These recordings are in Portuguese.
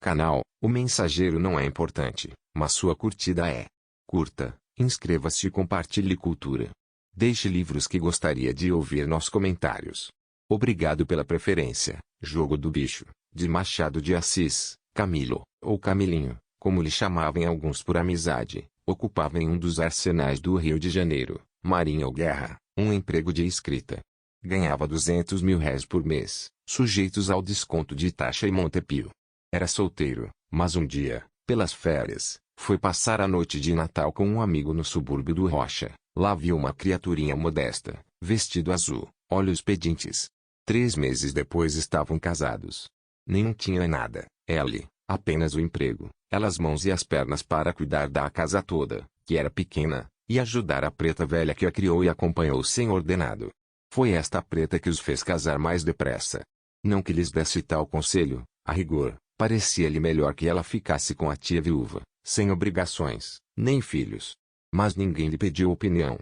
canal. O mensageiro não é importante, mas sua curtida é. Curta, inscreva-se e compartilhe cultura. Deixe livros que gostaria de ouvir nos comentários. Obrigado pela preferência. Jogo do Bicho, de Machado de Assis. Camilo, ou Camilinho, como lhe chamavam alguns por amizade, ocupava em um dos arsenais do Rio de Janeiro, Marinha ou Guerra, um emprego de escrita. Ganhava 200 mil réis por mês, sujeitos ao desconto de taxa e Montepio. Era solteiro, mas um dia, pelas férias, foi passar a noite de Natal com um amigo no subúrbio do Rocha. Lá viu uma criaturinha modesta, vestido azul, olhos pedintes. 3 meses depois estavam casados. Nenhum tinha nada, ele, apenas o emprego, ela as mãos e as pernas para cuidar da casa toda, que era pequena, e ajudar a preta velha que a criou e acompanhou sem ordenado. Foi esta preta que os fez casar mais depressa. Não que lhes desse tal conselho, a rigor, parecia-lhe melhor que ela ficasse com a tia viúva, sem obrigações, nem filhos. Mas ninguém lhe pediu opinião.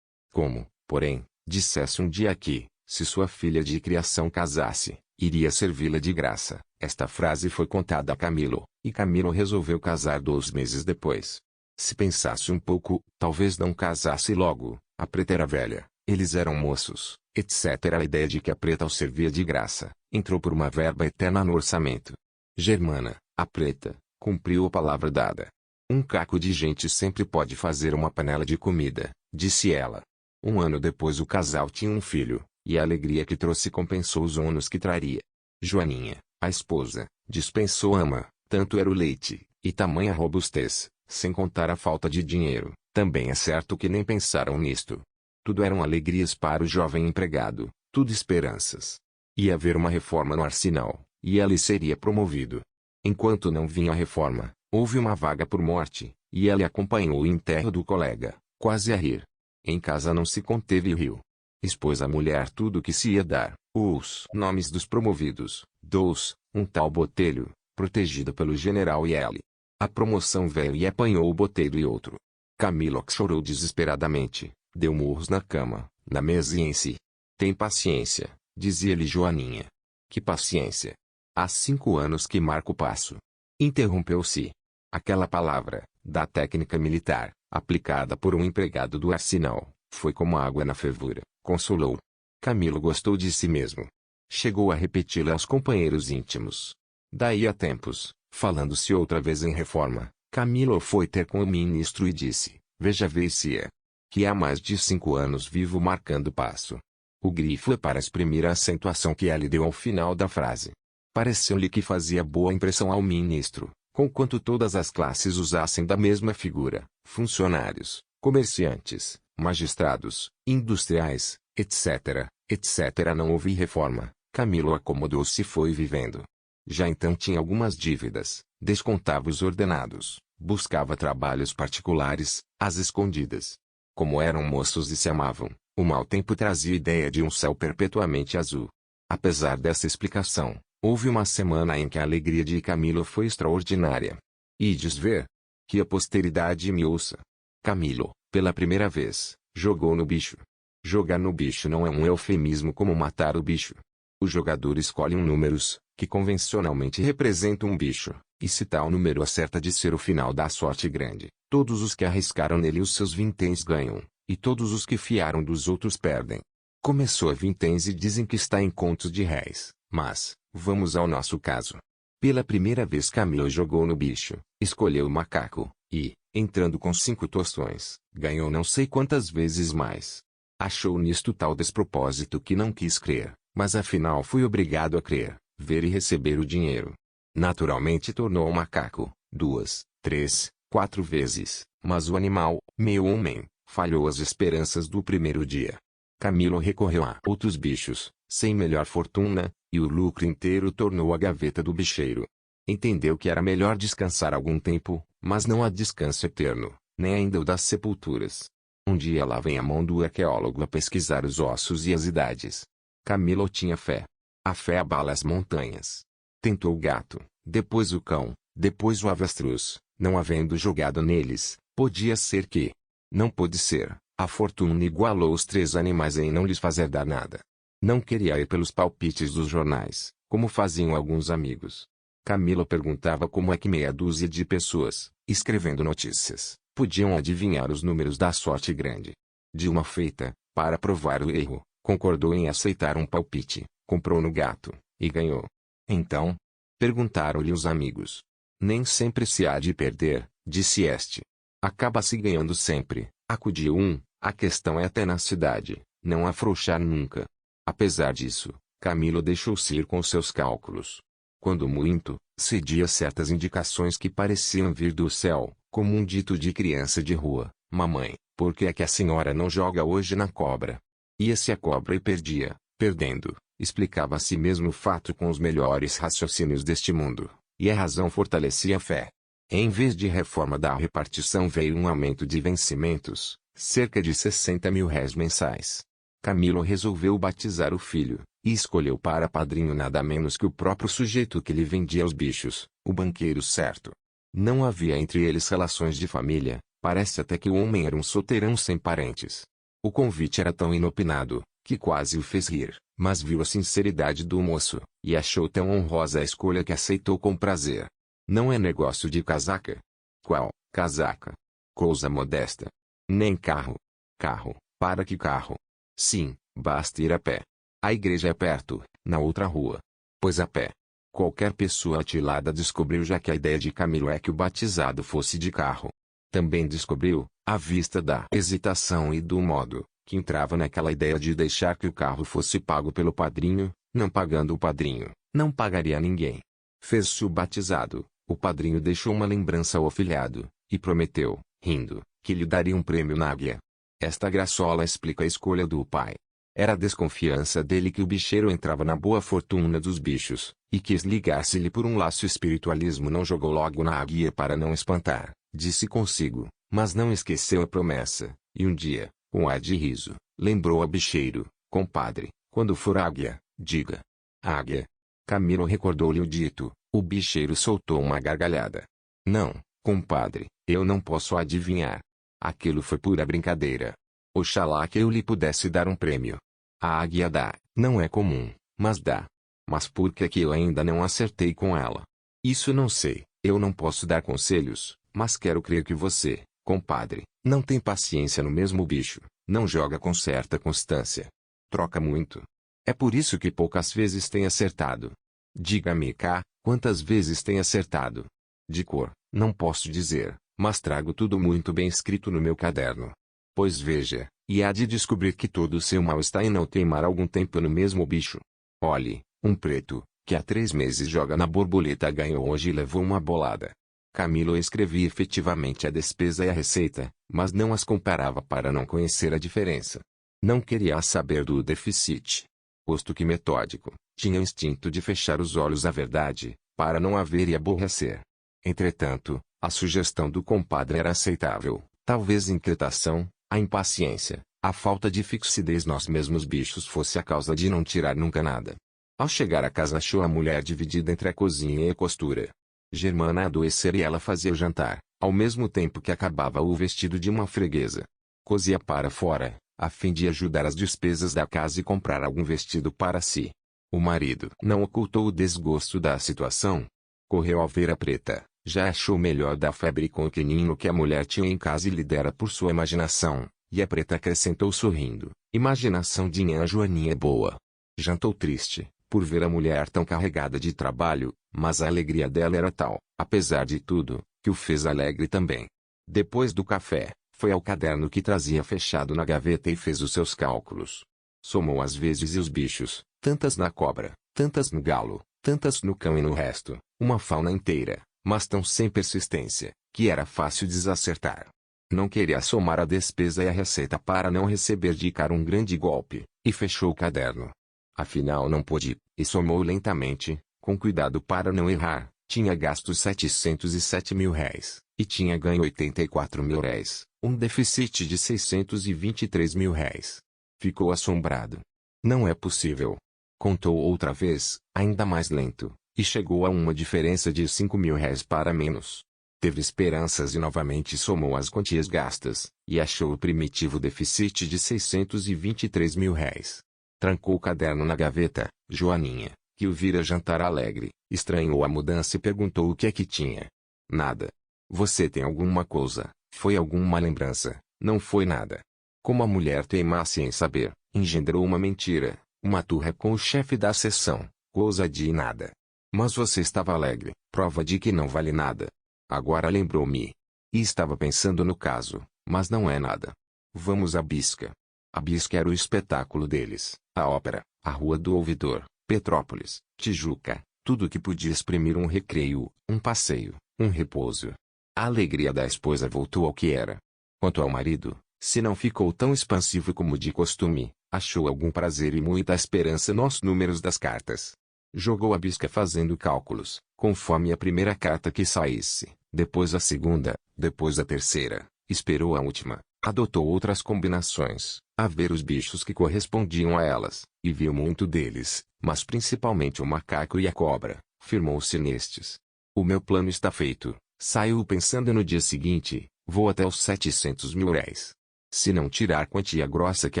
Como, porém, dissesse um dia que, se sua filha de criação casasse, iria servi-la de graça. Esta frase foi contada a Camilo, e Camilo resolveu casar 2 meses depois. Se pensasse um pouco, talvez não casasse logo. A preta era velha, eles eram moços, etc. A ideia de que a preta o servia de graça, entrou por uma verba eterna no orçamento. Germana, a preta, cumpriu a palavra dada. Um caco de gente sempre pode fazer uma panela de comida, disse ela. 1 ano depois o casal tinha um filho, e a alegria que trouxe compensou os ônus que traria. Joaninha, a esposa, dispensou ama, tanto era o leite, e tamanha robustez, sem contar a falta de dinheiro. Também é certo que nem pensaram nisto. Tudo eram alegrias para o jovem empregado, tudo esperanças. Ia haver uma reforma no arsenal, e ele seria promovido. Enquanto não vinha a reforma, houve uma vaga por morte, e ele acompanhou o enterro do colega, quase a rir. Em casa não se conteve e riu. Expôs à mulher tudo o que se ia dar, os nomes dos promovidos, 2, um tal Botelho, protegido pelo general e ele. A promoção veio e apanhou o Botelho e outro. Camilo chorou desesperadamente, deu murros na cama, na mesa e em si. Tem paciência, dizia-lhe Joaninha. Que paciência? Há 5 anos que marco o passo. Interrompeu-se. Aquela palavra, da técnica militar, aplicada por um empregado do arsenal, foi como água na fervura, consolou. Camilo gostou de si mesmo. Chegou a repeti-la aos companheiros íntimos. Daí a tempos, falando-se outra vez em reforma, Camilo foi ter com o ministro e disse, veja se é. Que há mais de 5 anos vivo marcando passo. O grifo é para exprimir a acentuação que ele deu ao final da frase. Pareceu-lhe que fazia boa impressão ao ministro, conquanto todas as classes usassem da mesma figura, funcionários, comerciantes, magistrados, industriais, etc., etc. Não houve reforma. Camilo acomodou-se e foi vivendo. Já então tinha algumas dívidas, descontava os ordenados, buscava trabalhos particulares, às escondidas. Como eram moços e se amavam, o mau tempo trazia ideia de um céu perpetuamente azul. Apesar dessa explicação, houve uma semana em que a alegria de Camilo foi extraordinária. Ides ver. Que a posteridade me ouça. Camilo, pela primeira vez, jogou no bicho. Jogar no bicho não é um eufemismo como matar o bicho. O jogador escolhe um números, que convencionalmente representa um bicho, e se tal número acerta de ser o final da sorte grande, todos os que arriscaram nele os seus vinténs ganham, e todos os que fiaram dos outros perdem. Começou a vinténs e dizem que está em contos de réis, mas, vamos ao nosso caso. Pela primeira vez Camilo jogou no bicho, escolheu o macaco, e, entrando com 5 tostões, ganhou não sei quantas vezes mais. Achou nisto tal despropósito que não quis crer, mas afinal foi obrigado a crer, ver e receber o dinheiro. Naturalmente tornou o macaco, 2, 3, 4 vezes, mas o animal, meu homem, falhou as esperanças do primeiro dia. Camilo recorreu a outros bichos, sem melhor fortuna, e o lucro inteiro tornou a gaveta do bicheiro. Entendeu que era melhor descansar algum tempo, mas não há descanso eterno, nem ainda o das sepulturas. Um dia lá vem a mão do arqueólogo a pesquisar os ossos e as idades. Camilo tinha fé. A fé abala as montanhas. Tentou o gato, depois o cão, depois o avestruz, não havendo jogado neles, podia ser que. Não pôde ser, a fortuna igualou os 3 animais em não lhes fazer dar nada. Não queria ir pelos palpites dos jornais, como faziam alguns amigos. Camilo perguntava como é que meia dúzia de pessoas, escrevendo notícias, podiam adivinhar os números da sorte grande. Dilma feita, para provar o erro, concordou em aceitar um palpite, comprou no gato, e ganhou. Então? Perguntaram-lhe os amigos. Nem sempre se há de perder, disse este. Acaba-se ganhando sempre, acudiu um, a questão é a tenacidade, não afrouxar nunca. Apesar disso, Camilo deixou-se ir com seus cálculos. Quando muito, cedia certas indicações que pareciam vir do céu, como um dito de criança de rua: mamãe, por que é que a senhora não joga hoje na cobra? Ia-se a cobra e perdia, perdendo, explicava a si mesmo o fato com os melhores raciocínios deste mundo, e a razão fortalecia a fé. Em vez de reforma da repartição veio um aumento de vencimentos, cerca de 60 mil réis mensais. Camilo resolveu batizar o filho, e escolheu para padrinho nada menos que o próprio sujeito que lhe vendia os bichos, o banqueiro certo. Não havia entre eles relações de família, parece até que o homem era um solteirão sem parentes. O convite era tão inopinado, que quase o fez rir, mas viu a sinceridade do moço, e achou tão honrosa a escolha que aceitou com prazer. Não é negócio de casaca? Qual, casaca? Coisa modesta. Nem carro. Carro, para que carro? Sim, basta ir a pé. A igreja é perto, na outra rua. Pois a pé. Qualquer pessoa atilada descobriu já que a ideia de Camilo é que o batizado fosse de carro. Também descobriu, à vista da hesitação e do modo, que entrava naquela ideia de deixar que o carro fosse pago pelo padrinho, não pagando o padrinho, não pagaria a ninguém. Fez-se o batizado, o padrinho deixou uma lembrança ao afilhado, e prometeu, rindo, que lhe daria um prêmio na águia. Esta graçola explica a escolha do pai. Era a desconfiança dele que o bicheiro entrava na boa fortuna dos bichos, e quis ligar-se-lhe por um laço. Espiritualismo não jogou logo na águia para não espantar, disse consigo, mas não esqueceu a promessa, e um dia, com ar de riso, lembrou a bicheiro: compadre, quando for águia, diga. Águia. Camilo recordou-lhe o dito, o bicheiro soltou uma gargalhada. Não, compadre, eu não posso adivinhar. Aquilo foi pura brincadeira. Oxalá que eu lhe pudesse dar um prêmio. A águia dá, não é comum, mas dá. Mas por que eu ainda não acertei com ela? Isso não sei, eu não posso dar conselhos, mas quero crer que você, compadre, não tem paciência no mesmo bicho, não joga com certa constância. Troca muito. É por isso que poucas vezes tem acertado. Diga-me cá, quantas vezes tem acertado? De cor, não posso dizer, mas trago tudo muito bem escrito no meu caderno. Pois veja, e há de descobrir que todo o seu mal está em não teimar algum tempo no mesmo bicho. Olhe, um preto, que há 3 meses joga na borboleta ganhou hoje e levou uma bolada. Camilo escrevia efetivamente a despesa e a receita, mas não as comparava para não conhecer a diferença. Não queria saber do déficit. Posto que metódico, tinha o instinto de fechar os olhos à verdade, para não a ver e aborrecer. Entretanto, a sugestão do compadre era aceitável, talvez a inquietação, a impaciência, a falta de fixidez nos mesmos bichos fosse a causa de não tirar nunca nada. Ao chegar a casa achou a mulher dividida entre a cozinha e a costura. Germana adoecera e ela fazia o jantar, ao mesmo tempo que acabava o vestido de uma freguesa. Cosia para fora, a fim de ajudar as despesas da casa e comprar algum vestido para si. O marido não ocultou o desgosto da situação. Correu ao ver a preta, já achou melhor da febre com o quinino que a mulher tinha em casa e lhe dera por sua imaginação, e a preta acrescentou sorrindo: imaginação de nhã Joaninha é boa. Jantou triste, por ver a mulher tão carregada de trabalho, mas a alegria dela era tal, apesar de tudo, que o fez alegre também. Depois do café, foi ao caderno que trazia fechado na gaveta e fez os seus cálculos. Somou as vezes e os bichos, tantas na cobra, tantas no galo, tantas no cão e no resto, uma fauna inteira, mas tão sem persistência, que era fácil desacertar. Não queria somar a despesa e a receita para não receber de cara um grande golpe, e fechou o caderno. Afinal não pôde, e somou lentamente, com cuidado para não errar. Tinha gasto 707 mil réis, e tinha ganho 84 mil réis, um déficit de 623 mil réis. Ficou assombrado. Não é possível. Contou outra vez, ainda mais lento, e chegou a uma diferença de 5 mil réis para menos. Teve esperanças e novamente somou as quantias gastas, e achou o primitivo déficit de 623 mil réis. Trancou o caderno na gaveta. Joaninha, que o vira jantar alegre, estranhou a mudança e perguntou o que é que tinha. Nada. Você tem alguma coisa? Foi alguma lembrança? Não foi nada. Como a mulher teimasse em saber, engendrou uma mentira, uma turra com o chefe da seção, coisa de nada. Mas você estava alegre, prova de que não vale nada. Agora lembrou-me. E estava pensando no caso, mas não é nada. Vamos à Bisca. A Bisca era o espetáculo deles, a ópera, a Rua do Ouvidor, Petrópolis, Tijuca, tudo que podia exprimir um recreio, um passeio, um repouso. A alegria da esposa voltou ao que era. Quanto ao marido, se não ficou tão expansivo como de costume, achou algum prazer e muita esperança nos números das cartas. Jogou a bisca fazendo cálculos, conforme a primeira carta que saísse, depois a segunda, depois a terceira, esperou a última, adotou outras combinações, a ver os bichos que correspondiam a elas, e viu muito deles, mas principalmente o macaco e a cobra, firmou-se nestes. O meu plano está feito, saiu pensando no dia seguinte, vou até os 700 mil réis. Se não tirar quantia grossa que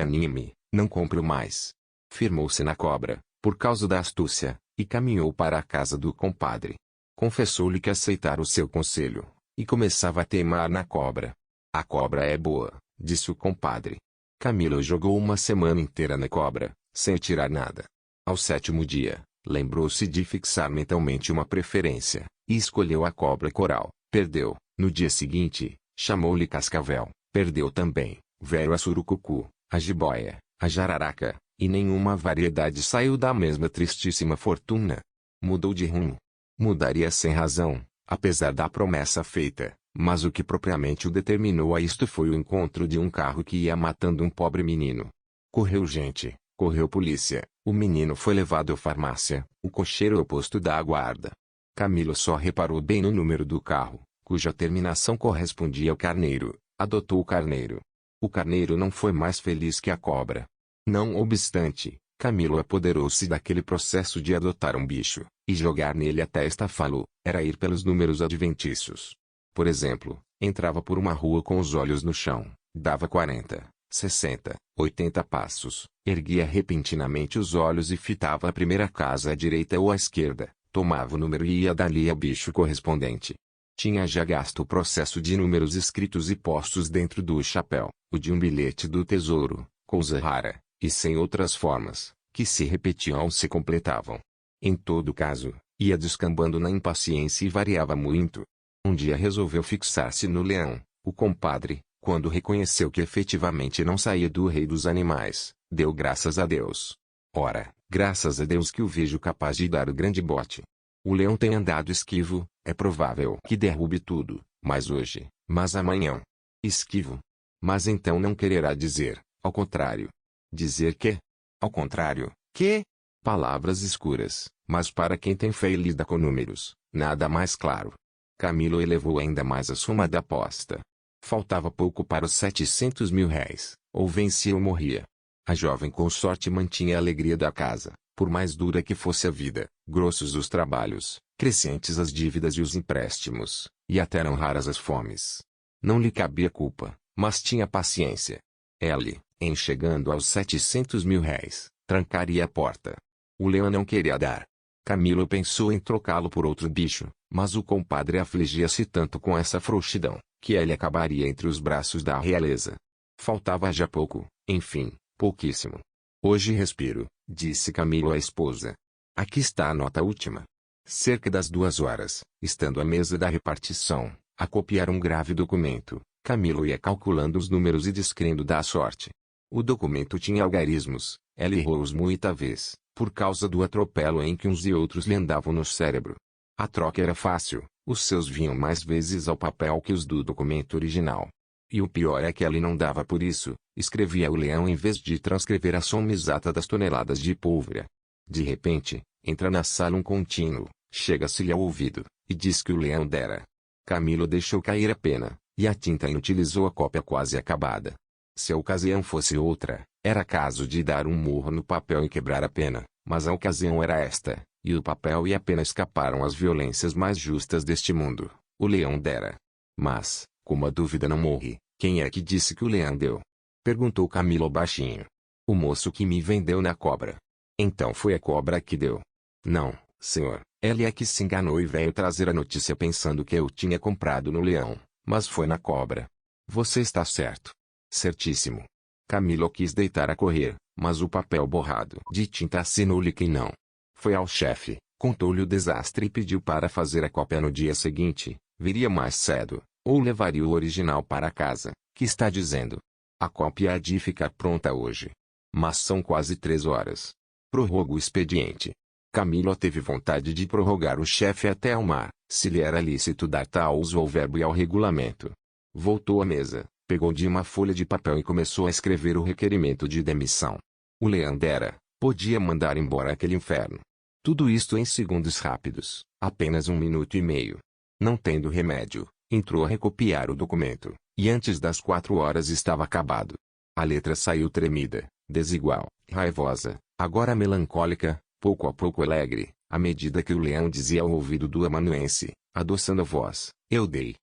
anime, não compro mais. Firmou-se na cobra, por causa da astúcia, e caminhou para a casa do compadre. Confessou-lhe que aceitara o seu conselho, e começava a teimar na cobra. A cobra é boa, disse o compadre. Camilo jogou uma semana inteira na cobra, sem tirar nada. Ao 7º dia, lembrou-se de fixar mentalmente uma preferência, e escolheu a cobra coral, perdeu. No dia seguinte, chamou-lhe cascavel, perdeu também. Veio a surucucu, a jiboia, a jararaca, e nenhuma variedade saiu da mesma tristíssima fortuna. Mudou de rumo. Mudaria sem razão, apesar da promessa feita, mas o que propriamente o determinou a isto foi o encontro de um carro que ia matando um pobre menino. Correu gente, correu polícia, o menino foi levado à farmácia, o cocheiro ao posto da guarda. Camilo só reparou bem no número do carro, cuja terminação correspondia ao carneiro, adotou o carneiro. O carneiro não foi mais feliz que a cobra. Não obstante, Camilo apoderou-se daquele processo de adotar um bicho, e jogar nele até estafá-lo, era ir pelos números adventícios. Por exemplo, entrava por uma rua com os olhos no chão, dava 40, 60, 80 passos, erguia repentinamente os olhos e fitava a primeira casa à direita ou à esquerda, tomava o número e ia dali ao bicho correspondente. Tinha já gasto o processo de números escritos e postos dentro do chapéu, o de um bilhete do tesouro, coisa rara, e sem outras formas, que se repetiam ou se completavam. Em todo caso, ia descambando na impaciência e variava muito. Um dia resolveu fixar-se no leão, o compadre, quando reconheceu que efetivamente não saía do rei dos animais, deu graças a Deus. Ora, graças a Deus que o vejo capaz de dar o grande bote. O leão tem andado esquivo, é provável que derrube tudo, mas hoje, mas amanhã. Esquivo. Mas então não quererá dizer, ao contrário. Dizer que? Ao contrário, que? Palavras escuras, mas para quem tem fé e lida com números, nada mais claro. Camilo elevou ainda mais a soma da aposta. Faltava pouco para os 700 mil réis, ou vencia ou morria. A jovem consorte mantinha a alegria da casa, por mais dura que fosse a vida, grossos os trabalhos, crescentes as dívidas e os empréstimos, e até não raras as fomes. Não lhe cabia culpa, mas tinha paciência. Ele, em chegando aos 700 mil réis, trancaria a porta. O leão não queria dar. Camilo pensou em trocá-lo por outro bicho, mas o compadre afligia-se tanto com essa frouxidão, que ele acabaria entre os braços da realeza. Faltava já pouco, enfim, pouquíssimo. Hoje respiro, disse Camilo à esposa. Aqui está a nota última. Cerca das 2 horas, estando à mesa da repartição, a copiar um grave documento, Camilo ia calculando os números e descrendo da sorte. O documento tinha algarismos, ele errou-os muita vez, por causa do atropelo em que uns e outros lhe andavam no cérebro. A troca era fácil, os seus vinham mais vezes ao papel que os do documento original. E o pior é que ele não dava por isso, escrevia o leão em vez de transcrever a soma exata das toneladas de pólvora. De repente, entra na sala um contínuo, chega-se-lhe ao ouvido, e diz que o leão dera. Camilo deixou cair a pena, e a tinta inutilizou a cópia quase acabada. Se a ocasião fosse outra, era caso de dar um murro no papel e quebrar a pena, mas a ocasião era esta, e o papel e a pena escaparam às violências mais justas deste mundo. O leão dera. Mas, como a dúvida não morre, quem é que disse que o leão deu? Perguntou Camilo baixinho. O moço que me vendeu na cobra. Então foi a cobra que deu. Não, senhor. Ele é que se enganou e veio trazer a notícia pensando que eu tinha comprado no leão, mas foi na cobra. Você está certo. Certíssimo. Camilo quis deitar a correr, mas o papel borrado de tinta assinou-lhe que não. Foi ao chefe, contou-lhe o desastre e pediu para fazer a cópia no dia seguinte, viria mais cedo, ou levaria o original para casa. Que está dizendo? A cópia há de ficar pronta hoje. Mas são quase 3 horas. Prorroga o expediente. Camilo teve vontade de prorrogar o chefe até ao mar, se lhe era lícito dar tal uso ao verbo e ao regulamento. Voltou à mesa, pegou de uma folha de papel e começou a escrever o requerimento de demissão. O Leandera podia mandar embora aquele inferno. Tudo isto em segundos rápidos, apenas 1 minuto e meio. Não tendo remédio, entrou a recopiar o documento, e antes das 4 horas estava acabado. A letra saiu tremida, desigual, raivosa, agora melancólica, pouco a pouco alegre, à medida que o leão dizia ao ouvido do amanuense, adoçando a voz: Eu dei.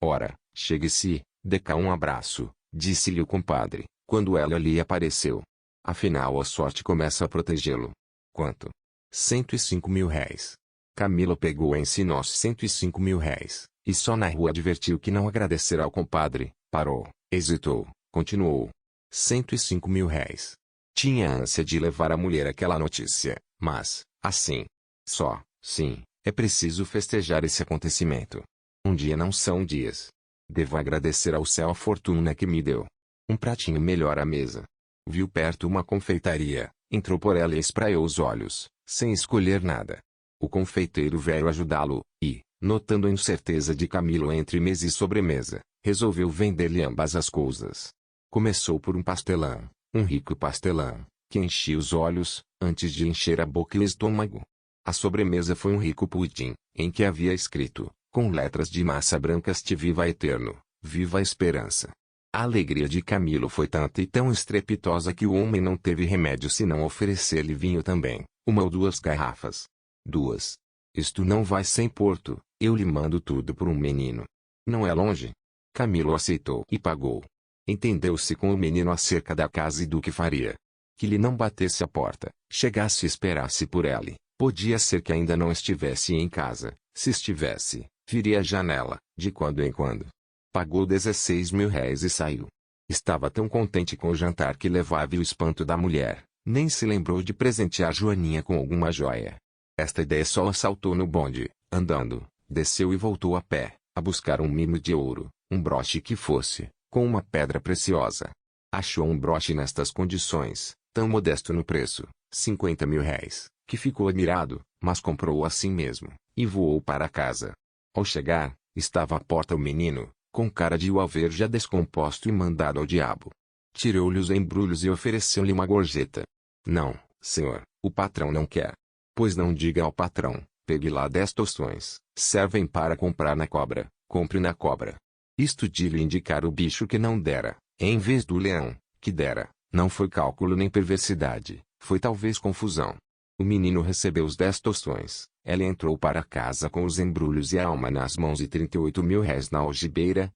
Ora, chegue-se, dê cá um abraço, disse-lhe o compadre, quando ela lhe apareceu. Afinal a sorte começa a protegê-lo. Quanto? 105 mil réis. Camilo pegou em si nossos 105 mil réis, e só na rua advertiu que não agradecerá ao compadre, parou, hesitou, continuou. 105 mil réis. Tinha ânsia de levar à mulher aquela notícia, mas, assim, só, sim, é preciso festejar esse acontecimento. Um dia não são dias. Devo agradecer ao céu a fortuna que me deu. Um pratinho melhor à mesa. Viu perto uma confeitaria, entrou por ela e espraiou os olhos, sem escolher nada. O confeiteiro veio ajudá-lo, e, notando a incerteza de Camilo entre mesa e sobremesa, resolveu vender-lhe ambas as coisas. Começou por um pastelão, um rico pastelão, que enchia os olhos, antes de encher a boca e o estômago. A sobremesa foi um rico pudim, em que havia escrito, com letras de massa brancas: Te viva eterno, viva a esperança. A alegria de Camilo foi tanta e tão estrepitosa que o homem não teve remédio senão oferecer-lhe vinho também, 1 ou 2 garrafas. 2. Isto não vai sem Porto, eu lhe mando tudo por um menino. Não é longe? Camilo aceitou e pagou. Entendeu-se com o menino acerca da casa e do que faria. Que lhe não batesse a porta, chegasse e esperasse por ele. Podia ser que ainda não estivesse em casa. Se estivesse, viria à janela, de quando em quando. Pagou 16 mil réis e saiu. Estava tão contente com o jantar que levava o espanto da mulher, nem se lembrou de presentear Joaninha com alguma joia. Esta ideia só assaltou no bonde, andando, desceu e voltou a pé, a buscar um mimo de ouro, um broche que fosse, com uma pedra preciosa. Achou um broche nestas condições, tão modesto no preço, 50 mil réis, que ficou admirado, mas comprou-o assim mesmo, e voou para casa. Ao chegar, estava à porta o menino, com cara de o haver já descomposto e mandado ao diabo. Tirou-lhe os embrulhos e ofereceu-lhe uma gorjeta. Não, senhor, o patrão não quer. Pois não diga ao patrão, pegue lá 10 tostões, servem para comprar na cobra, compre na cobra. Isto de lhe indicar o bicho que não dera, em vez do leão, que dera, não foi cálculo nem perversidade, foi talvez confusão. O menino recebeu os 10 tostões, ela entrou para casa com os embrulhos e a alma nas mãos e 38 mil réis na algibeira,